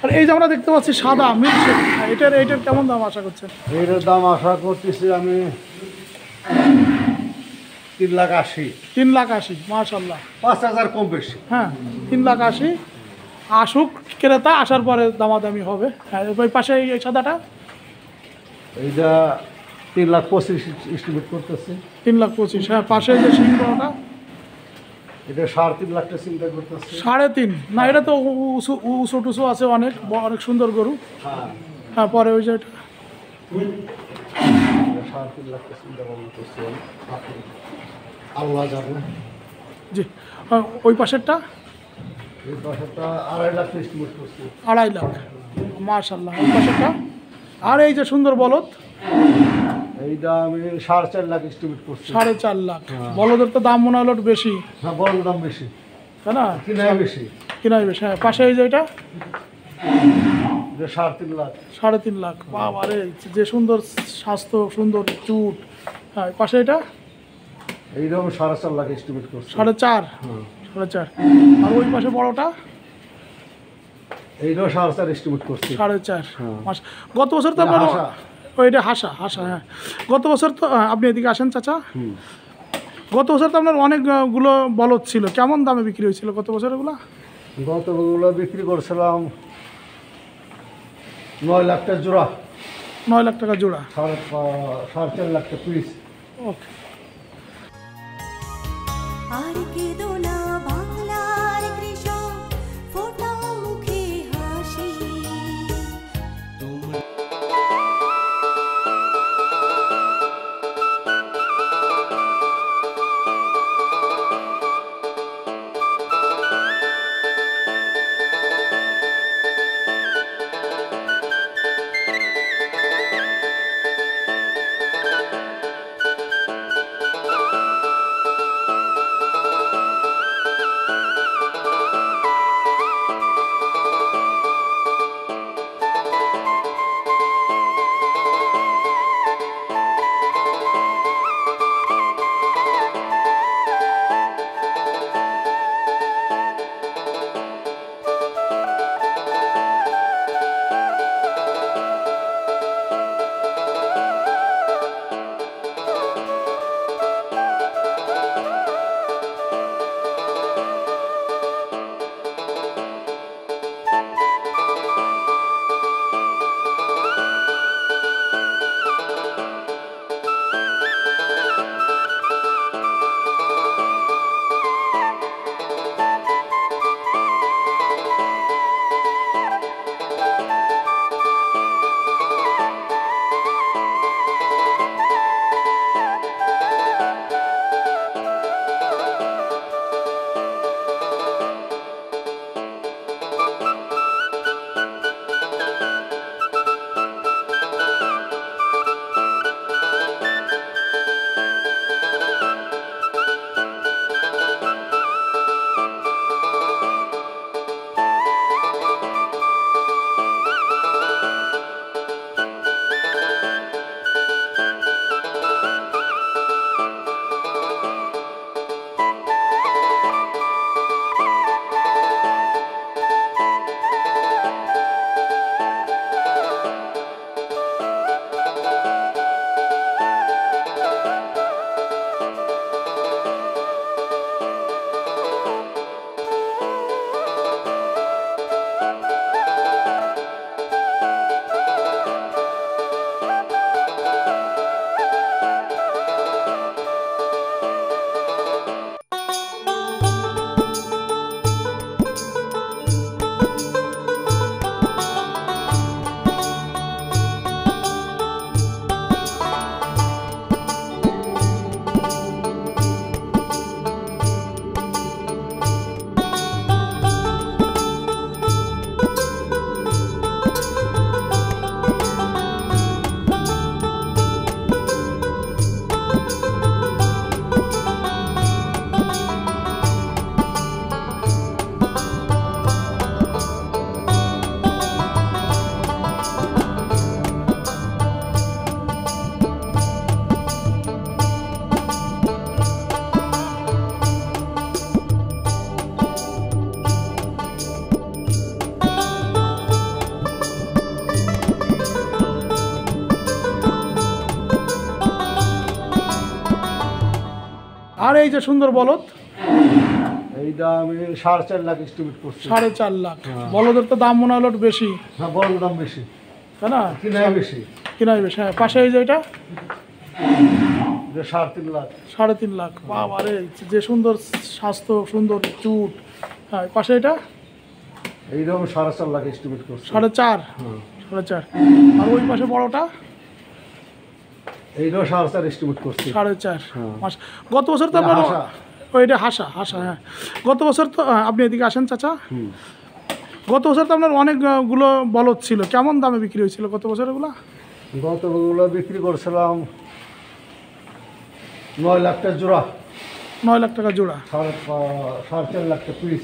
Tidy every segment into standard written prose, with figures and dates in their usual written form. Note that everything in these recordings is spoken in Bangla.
আর এই যে আমরা দেখতে পাচ্ছি সাদা মিল্কশেক, এটার কেমন দাম আশা করছেন? এটার দাম আশা করতেছি আমি 3,80,000। 3,80,000, মাশাআল্লাহ। 5,000 কম বেশি। হ্যাঁ, 3,80,000 আসুক ক্রেতা, আসার পরে দামাদামি হবে। হ্যাঁ, ওই পাশে এই সাদাটা এইটা 3,25,000 এস্টিমেট করতেছি। 3,25,000। হ্যাঁ, পাশে যে সিংহটা এটা 3.5 লাখ টাকা চিন্তা করতেছি। 3.5 না, এটা তো উঁচু টুসু আছে, অনেক অনেক সুন্দর গরু। হ্যাঁ, পরে ওই যে 3.5 লাখ টাকা চিন্তা করতেছি আল্লাহ জানে। জি, ওই পাশেরটা এই পাশেরটা 2.5 লাখ এস্টিমেট করছি। 2.5 লাখ, মাশাআল্লাহ। ওই পাশেরটা আর এই যে সুন্দর বলদ, এইটা আমি 4.5 লাখ এস্টিমেট করছি। 4.5 লাখ। বলদের তো দাম মনে হলো একটু বেশি। হ্যাঁ, বড় দাম বেশি, তাই না? কিনাই বেশি। কিনাই বেশি। হ্যাঁ, পাশে এই যে এটা 3.5 লাখ। 3.5 লাখ। বাবা রে, যে সুন্দর স্বাস্থ্য, সুন্দর চুট। হ্যাঁ, পাশে এটা এইরকম 4.5 লাখ এস্টিমেট করছি। 4.5, 4.5। আর ওই পাশে বড়টা এইটাও 4.5 এস্টিমেট করছি। 4.5। গত বছর তো আপনার হাসা। ওইটা হাসা, হাসা। হ্যাঁ, গত বছর তো আপনি এদিকে আসেন চাচা। গত বছর তো আপনার অনেকগুলো বলদ ছিল, কেমন দামে বিক্রি হয়েছিল গত বছর এগুলো? গতগুলো বিক্রি করছিলাম 9 লাখ টাকা জোড়া। 9 লাখ টাকা জোড়া। 4.5 লাখ টাকা পিস। ওকে। আর কেঁদো না বাংলার কৃষক, ফোটাও মুখে হাসি। এই যে সুন্দর বলদ, এইটা আমি 4.5 লাখ এস্টিমেট করছি। 4.5 লাখ। বলদের তো দাম মনে হলো একটু বেশি, হ্যাঁ বড় দাম বেশি, তাই না? কিনাই বেশি। কিনাই বেশি, হ্যাঁ। পাশে এই যে এটা এটা 3.5 লাখ। 3.5 লাখ। বাবা রে, যে সুন্দর স্বাস্থ্য, সুন্দর চুট। হ্যাঁ, পাশে এটা এইরকম 4.5 লাখ এস্টিমেট করছি। 4.5, 4.5। আর ওই পাশে বড়টা এইটাও 4.5 এস্টিমেট করছি। 4.5। হ্যাঁ। গত বছর তো এটা আপনার হাসা। ওইটা হাসা, হাসা, হ্যাঁ। গত বছর তো আপনি এদিকে আসেন চাচা, গত বছর তো আপনার অনেকগুলো বলদ ছিল, কেমন দামে বিক্রি হয়েছিল গত বছর এগুলো? গতগুলো বিক্রি করছিলাম 9 লাখ টাকা জোড়া, 9 লাখ টাকা জোড়া। 4.5 লাখ টাকা পিস।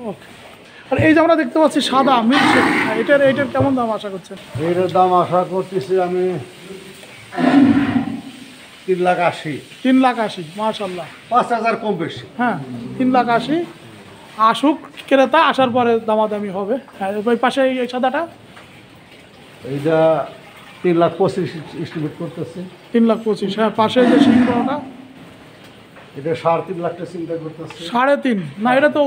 ওকে। আর এই যে আমরা দেখতে পাচ্ছি সাদা মিল্কশেক, এটার কেমন দাম আশা করছেন? এইটার দাম আশা করতেছি আমি 3,80,000। 3,80,000, মাশাল্লাহ। 5,000 কম বেশি। হ্যাঁ, 3,80,000 আসুক ক্রেতা, আসার পরে দামাদামি হবে। হ্যাঁ, ওই পাশে এই সাদাটা এইটা 3,25,000 এস্টিমেট করতেছি। 3,25,000। হ্যাঁ, পাশে যে সিংহটা এটা 3.5 লাখ টাকা চিন্তা করতেছি। 3.5। না, এটা তো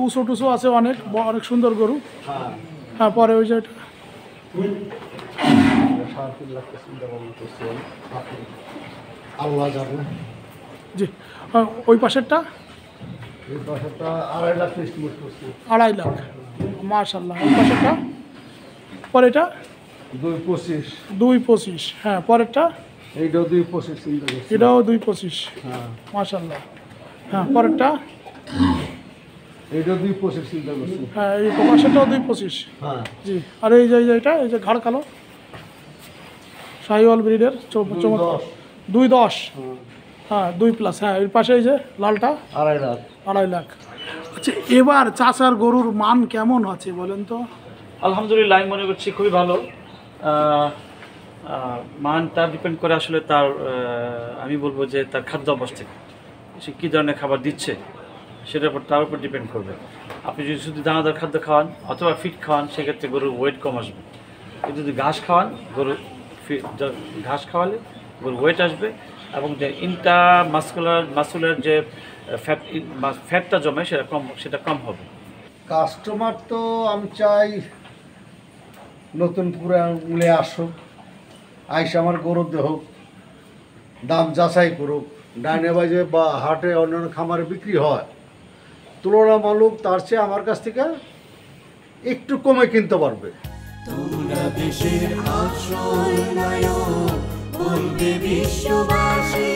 উঁচু টুসু আছে অনেক, অনেক সুন্দর গরু। হ্যাঁ, হ্যাঁ, পরে ওই যে এটা 3.5 লাখ টাকা চিন্তা করতেছি। আল্লাহ জানে। জি। ওই পাশেরটা এই পাশেরটা 2.5 লাখ এস্টিমেট করছি। 2.5 লাখ, মাশাল্লাহ। ওই পাশেরটা, পরে এটা 2.25। 2.25। হ্যাঁ, পরেরটা এইটাও 2.25 চিন্তা করছি। এটাও 2.25, হ্যাঁ, মাশাল্লাহ। হ্যাঁ, পরেরটা এইটাও 2.25 চিন্তা করছি। হ্যাঁ, এই পাশেরটাও 2.25। হ্যাঁ, জি। আর এই যে এটা এই যে ঘাড় কালো শাহিওয়াল ব্রিডের 2.10। হ্যাঁ, 2+। হ্যাঁ, এর পাশে এই যে লালটা 2.5 লাখ। 2.5 লাখ। আচ্ছা, এবার চাচার গরুর মান কেমন আছে বলেন তো? আলহামদুলিল্লাহ, আমি মনে করছি খুবই ভালো। মানটা ডিপেন্ড করে আসলে তার, আমি বলবো যে তার খাদ্য অভ্যাস থেকে, সে কী ধরনের খাবার দিচ্ছে সেটার উপর, তার উপর ডিপেন্ড করবে। আপনি যদি শুধু দানাদার খাদ্য খাওয়ান অথবা ফিট খাওয়ান, সেক্ষেত্রে গরুর ওয়েট কম আসবে। কিন্তু যদি ঘাস খাওয়ান, ঘাস খাওয়ালে গরুর ওয়েট আসবে, এবং যে মাসকুলার যে ফ্যাটটা জমে সেটা কম হবে। কাস্টমার তো আমি চাই নতুন পুরো মূলে আসুক, আইসা আমার গরু দেহ দাম যাচাই করুক। ডাইনে বাজে বা হাটে অন্যান্য খামারে বিক্রি হয় তুলনামূলক, তার চেয়ে আমার কাছ থেকে একটু কমে কিনতে পারবে। তোমরা দেশের আসল নায়ক, বলবে বিশ্ববাসী।